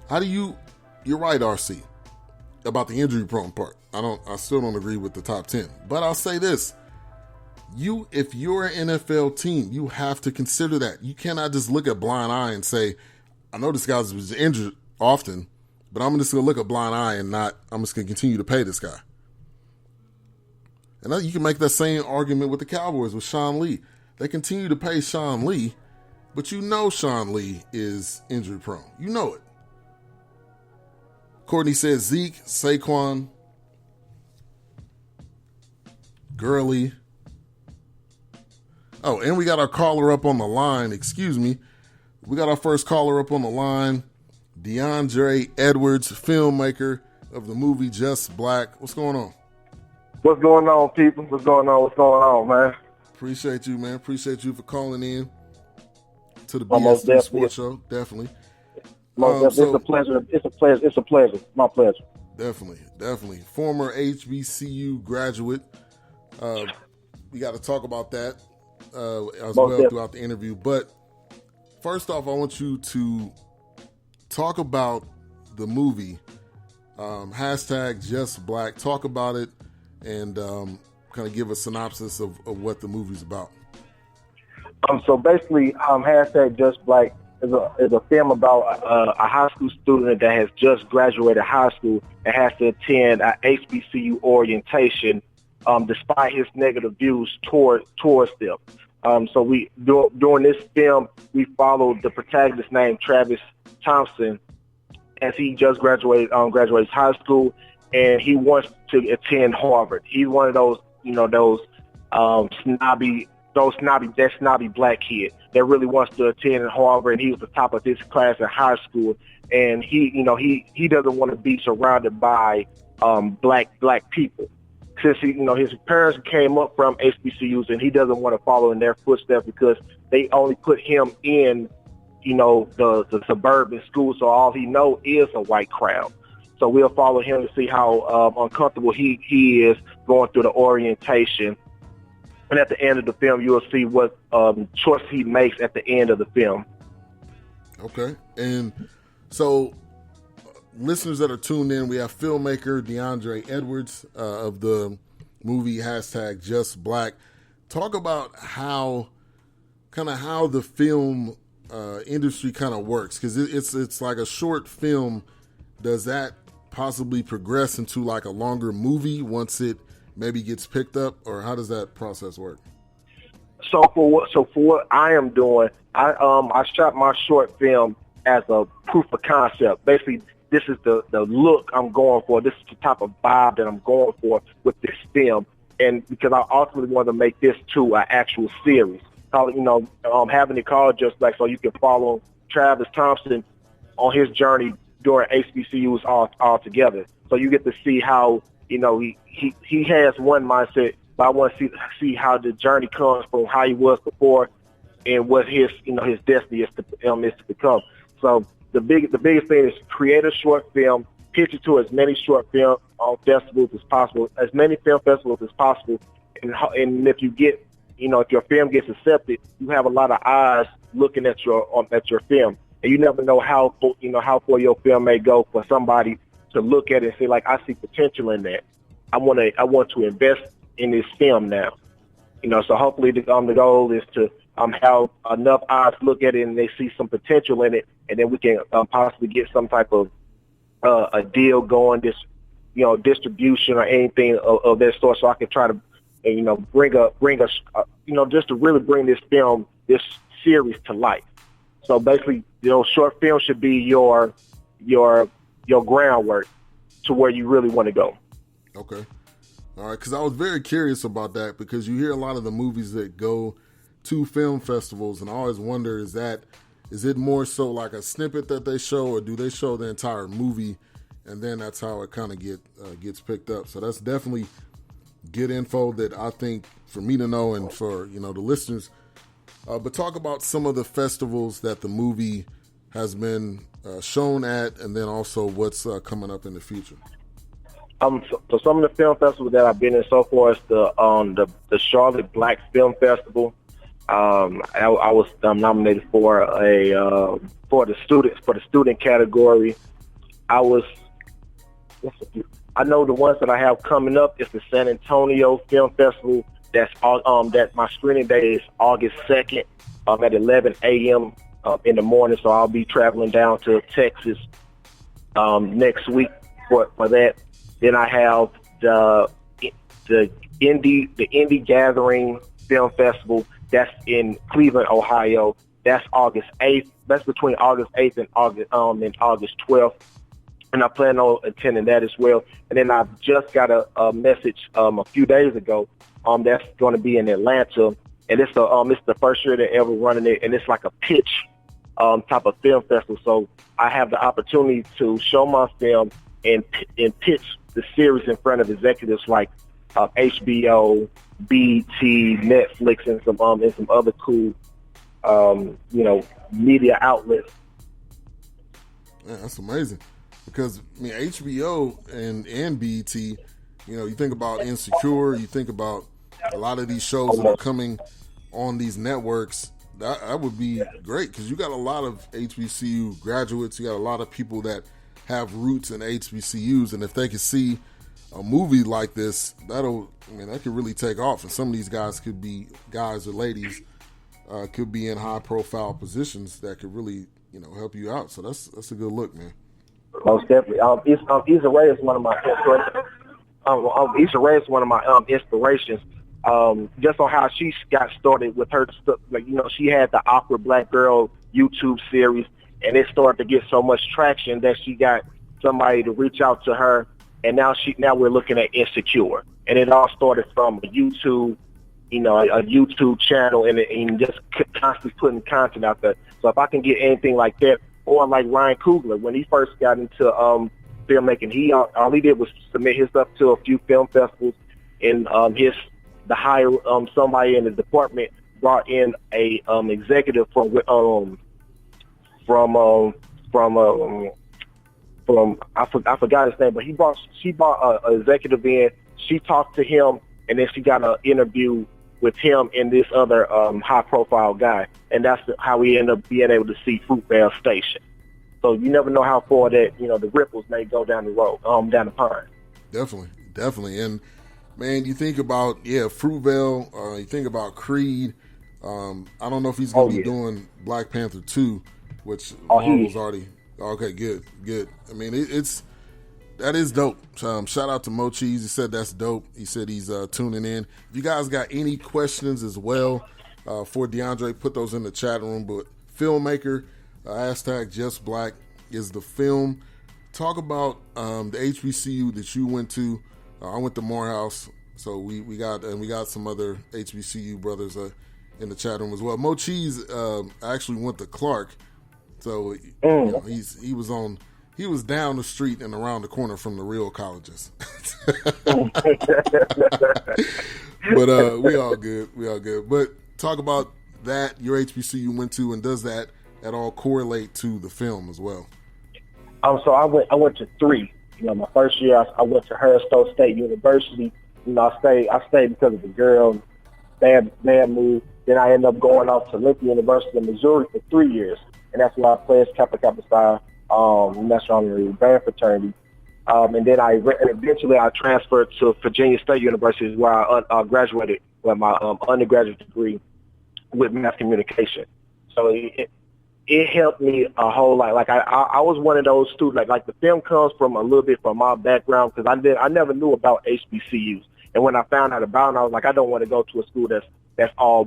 How do you're right, RC, about the injury prone part. I still don't agree with the top 10. But I'll say this. If you're an NFL team, you have to consider that. You cannot just look at blind eye and say, I know this guy's was injured often, but I'm just going to look at blind eye and I'm just going to continue to pay this guy. And you can make that same argument with the Cowboys with Sean Lee. They continue to pay Sean Lee, but you know Sean Lee is injury prone. You know it. Courtney says Zeke, Saquon, Gurley. Oh, and we got our caller up on the line. Excuse me. We got our first caller up on the line. Deondra Edwards, filmmaker of the movie Just Black. What's going on? What's going on, people? What's going on, man? Appreciate you, man. Appreciate you for calling in to the BS3 Sports Show. Definitely. It's a pleasure. It's a pleasure. My pleasure. Definitely. Former HBCU graduate. We got to talk about that as well throughout the interview. But first off, I want you to talk about the movie, hashtag Just Black. Talk about it and kind of give a synopsis of what the movie's about. So basically, hashtag Just Black is a film about a high school student that has just graduated high school and has to attend a HBCU orientation despite his negative views towards them. So we during this film, we followed the protagonist named Travis Thompson as he just graduates high school, and he wants to attend Harvard. He's one of those, snobby black kid that really wants to attend Harvard, and he was the top of his class in high school. And he doesn't want to be surrounded by black people. Since his parents came up from HBCUs, and he doesn't want to follow in their footsteps because they only put him in, the suburban school. So all he knows is a white crowd. So we'll follow him to see how uncomfortable he is going through the orientation. And at the end of the film, you'll see what choice he makes at the end of the film. Okay. And so listeners that are tuned in, we have filmmaker Deondra Edwards of the movie hashtag Just Black. Talk about how the film industry kind of works, because it's like a short film. Does that possibly progress into like a longer movie once it maybe gets picked up, or how does that process work? So for what I am doing, I shot my short film as a proof of concept. Basically, this is the look I'm going for. This is the type of vibe that I'm going for with this film. And because I ultimately want to make this to an actual series. Having it called Just Black so you can follow Travis Thompson on his journey during HBCUs all together. So you get to see how, he has one mindset, but I want to see how the journey comes from how he was before and what his destiny is to become. So the biggest thing is create a short film, pitch it to as many short film festivals as possible, as many film festivals as possible, and if you get, if your film gets accepted, you have a lot of eyes looking at your film, and you never know how far your film may go for somebody to look at it and say, like, I see potential in that. I want to invest in this film now. So hopefully the goal is to have enough eyes look at it and they see some potential in it, and then we can possibly get some type of a deal going, distribution or anything of that sort, so I can try to bring just to really bring this series to life. So basically, short film should be your groundwork to where you really want to go. Okay. All right, because I was very curious about that, because you hear a lot of the movies that go to film festivals, and I always wonder, is it more so like a snippet that they show, or do they show the entire movie, and then that's how it kind of gets picked up? So that's definitely good info that I think for me to know and for the listeners. But talk about some of the festivals that the movie has been shown at, and then also what's coming up in the future. So some of the film festivals that I've been in so far is the Charlotte Black Film Festival. I was nominated for the student category. I know the ones that I have coming up is the San Antonio Film Festival. That's that my screening day is August 2nd at 11 a.m. In the morning. So I'll be traveling down to Texas next week for that. Then I have the Indie Gathering Film Festival. That's in Cleveland, Ohio. That's August 8th. That's between August 8th and August 12th. And I plan on attending that as well. And then I've just got a message a few days ago that's going to be in Atlanta. And it's the first year they're ever running it. And it's like a pitch type of film festival. So I have the opportunity to show my film and pitch the series in front of executives like HBO, BT, Netflix, and some other cool media outlets. Man, that's amazing. Because I mean, HBO and BET, you think about Insecure, you think about a lot of these shows that are coming on these networks. That would be great because you got a lot of HBCU graduates, you got a lot of people that have roots in HBCUs, and if they could see a movie like this, that could really take off. And some of these guys or ladies, could be in high profile positions that could really, help you out. So that's a good look, man. Most definitely. Issa Rae is one of my inspirations. Issa Rae is one of my inspirations. Just on how she got started with her stuff. She had the Awkward Black Girl YouTube series, and it started to get so much traction that she got somebody to reach out to her. And now we're looking at Insecure, and it all started from a YouTube, a YouTube channel, and just constantly putting content out there. So if I can get anything like that, or like Ryan Coogler, when he first got into filmmaking, all he did was submit his stuff to a few film festivals, and somebody in the department brought in a executive from I forgot his name, but she brought an executive in. She talked to him, and then she got an interview with him and this other high profile guy, and that's how we end up being able to see Fruitvale Station. So you never know how far that the ripples may go down the road, down the pond. Definitely, and man, you think about Fruitvale, you think about Creed. I don't know if he's going to be doing Black Panther 2, which Marvel's already. Okay, good. I mean, that is dope. Shout out to Mo Cheese. He said that's dope. He said he's tuning in. If you guys got any questions as well for Deondra, put those in the chat room. But Filmmaker, hashtag Just Black is the film. Talk about the HBCU that you went to. I went to Morehouse, so we got some other HBCU brothers in the chat room as well. Mo Cheese actually went to Clark, so he was down the street and around the corner from the real colleges. But we all good. But talk about that, your HBCU went to, and does that at all correlate to the film as well? So I went to 3. My first year I went to Harriston State University. I stayed because of the girl. They had moved. Then I ended up going off to Lincoln University in Missouri for 3 years, and that's where I pledged Kappa Kappa Psi National Honorary Band Fraternity. And then eventually I transferred to Virginia State University, where I graduated with my undergraduate degree with mass communication. So it helped me a whole lot. Like I was one of those students. Like the film comes from a little bit from my background, because I never knew about HBCUs, and when I found out about them, I was like, I don't want to go to a school that's all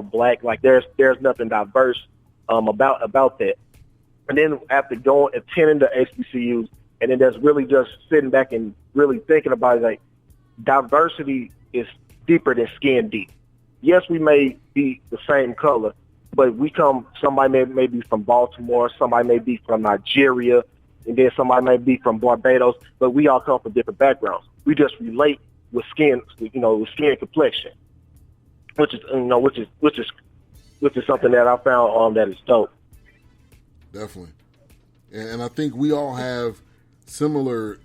black. Like there's nothing diverse about that. And then after attending the HBCUs, and then there's really just sitting back and really thinking about it, like diversity is deeper than skin deep. Yes, we may be the same color, but somebody may be from Baltimore, somebody may be from Nigeria, and then somebody may be from Barbados, but we all come from different backgrounds. We just relate with skin, with skin complexion, which is something that I found that is dope. Definitely. And I think we all have similar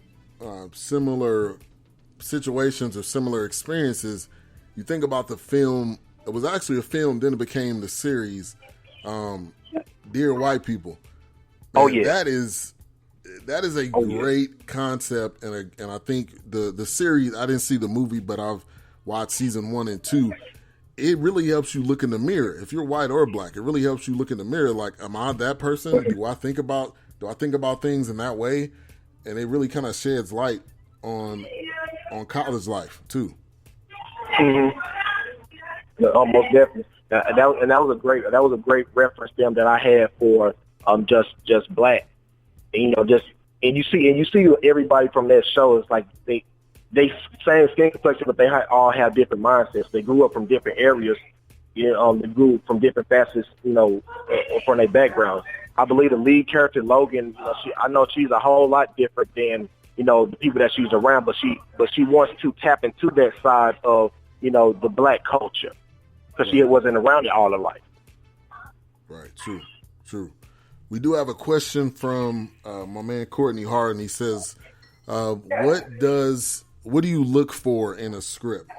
situations or similar experiences. You think about the film, it was actually a film, then it became the series, Dear White People. Man, That is a great concept, and I think the series. I didn't see the movie, but I've watched season 1 and 2. It really helps you look in the mirror. If you're white or black, it really helps you look in the mirror. Like, am I that person? Do I think about things in that way? And it really kind of sheds light on college life too. Mm-hmm. Yeah, almost definitely. And that was a great reference them that I had for just black. And, and you see everybody from that show is like they same skin complexion, but they all have different mindsets. They grew up from different areas. They grew from different facets, from their backgrounds. I believe the lead character, Logan, I know she's a whole lot different than, the people that she's around, but she wants to tap into that side of, the black culture because she wasn't around it all her life. Right. True. We do have a question from my man Courtney Hart, and he says, what do you look for in a script?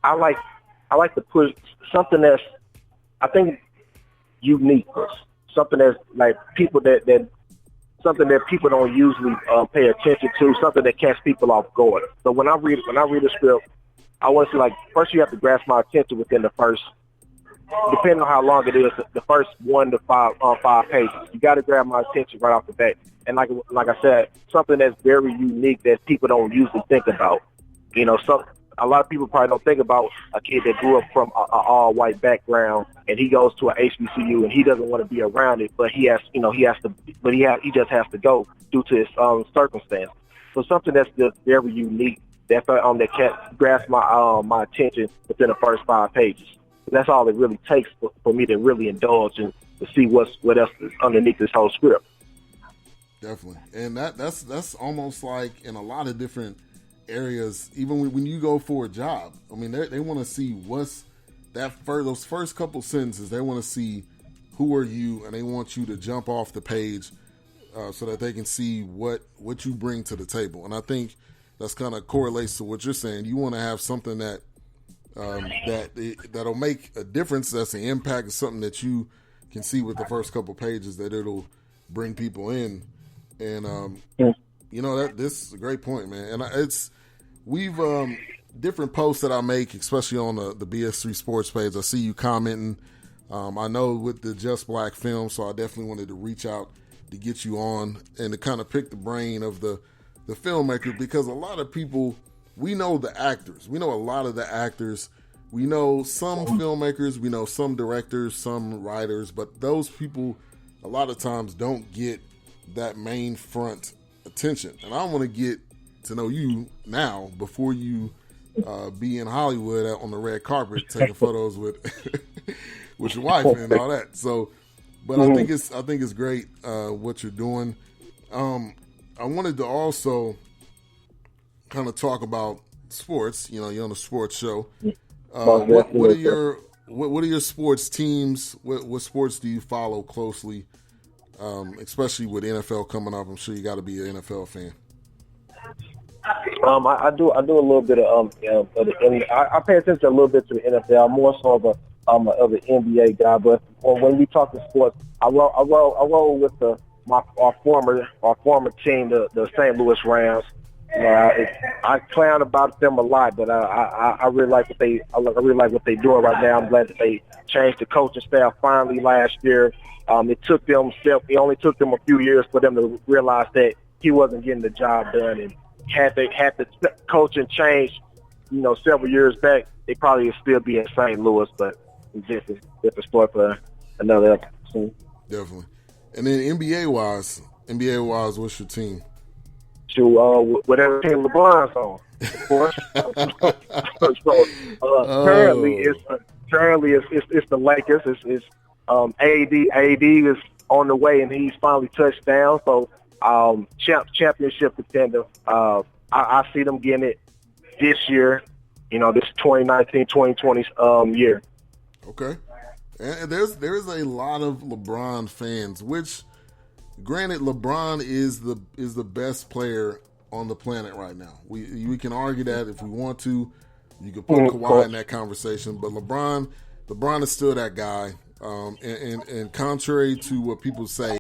I like to put something that's, I think, uniqueness. Something that's like something that people don't usually pay attention to. Something that catches people off guard. So when I read a script, I want to see, like, first you have to grasp my attention within the first, depending on how long it is, the first 1 to 5 pages. You got to grab my attention right off the bat. And like I said, something that's very unique that people don't usually think about. A lot of people probably don't think about a kid that grew up from an all-white background and he goes to an HBCU and he doesn't want to be around it, but he just has to go due to his circumstance. So something that's just very unique that grasp my attention within the first 5 pages. That's all it really takes for me to really indulge and to see what else is underneath this whole script. Definitely, and that's almost like in a lot of different areas. Even when you go for a job, I mean, they want to see what's those first couple sentences. They want to see who are you, and they want you to jump off the page so that they can see what you bring to the table. And I think that's kind of correlates to what you're saying. You want to have something that that'll make a difference. That's an impact. It's something that you can see with the first couple pages that it'll bring people in. And this is a great point, man. And we've different posts that I make, especially on the BS3 Sports page. I see you commenting. I know with the Just Black film, so I definitely wanted to reach out to get you on and to kind of pick the brain of the filmmaker, because a lot of people, we know the actors. We know a lot of the actors. We know some filmmakers. We know some directors, some writers, but those people a lot of times don't get that main front attention. And I want to get to know you now before you be in Hollywood on the red carpet taking photos with with your wife and all that. So, but I think it's great what you're doing. I wanted to also kind of talk about sports. You're on a sports show. What are your sports teams? What sports do you follow closely? Especially with NFL coming up, I'm sure you got to be an NFL fan. I do a little bit of I pay attention a little bit to the NFL. I'm more so of an NBA guy, but when we talk to sports, I roll with our former team, the St. Louis Rams. I clown about them a lot, but I really like what they're doing right now. I'm glad that they changed the coaching staff finally last year. It only took them a few years for them to realize that he wasn't getting the job done, and had the coaching changed, several years back, they probably would still be in St. Louis, but it's different story for another episode. Definitely. And then NBA wise, what's your team? To whatever team LeBron's on, of course. Currently it's the Lakers. It's AD is on the way, and he's finally touched down. So championship contender. I see them getting it this year. This 2019-2020 year. Okay. And there's a lot of LeBron fans, which, granted, LeBron is the best player on the planet right now. We can argue that if we want to. You can put Kawhi in that conversation, but LeBron is still that guy. And contrary to what people say,